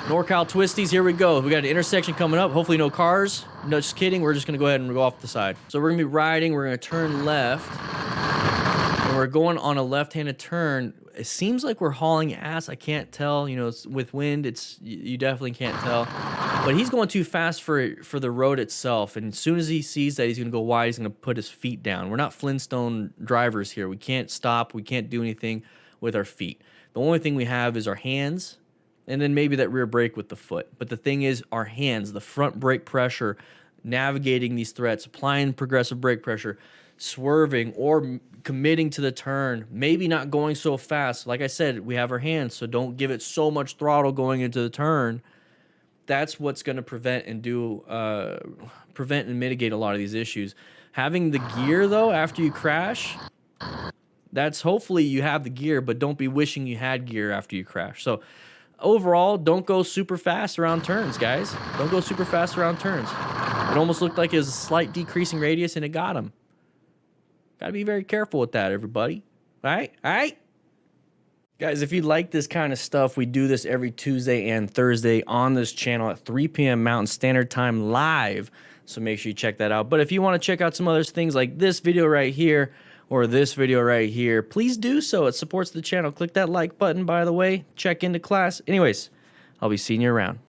NorCal Twisties, here we go. We got an intersection coming up. Hopefully no cars. No, just kidding. We're just going to go ahead and go off the side. So we're going to be riding. We're going to turn left. And we're going on a left-handed turn. It seems like we're hauling ass. I can't tell. You know, it's, with wind, you definitely can't tell. But he's going too fast for the road itself. And as soon as he sees that he's going to go wide, he's going to put his feet down. We're not Flintstone drivers here. We can't stop. We can't do anything with our feet. The only thing we have is our hands, and then maybe that rear brake with the foot. But the thing is, our hands, the front brake pressure, navigating these threats, applying progressive brake pressure, swerving or committing to the turn, maybe not going so fast. Like I said, we have our hands, so don't give it so much throttle going into the turn. That's what's going to prevent and mitigate a lot of these issues. Having the gear, though, after you crash, that's hopefully you have the gear, but don't be wishing you had gear after you crash. So overall, don't go super fast around turns, guys. Don't go super fast around turns. It almost looked like it was a slight decreasing radius, and it got him. Got to be very careful with that, everybody. All right? All right? Guys, if you like this kind of stuff, we do this every Tuesday and Thursday on this channel at 3 p.m. Mountain Standard Time live. So make sure you check that out. But if you want to check out some other things like this video right here, or this video right here, please do so. It supports the channel. Click that like button, by the way. Check into class. Anyways, I'll be seeing you around.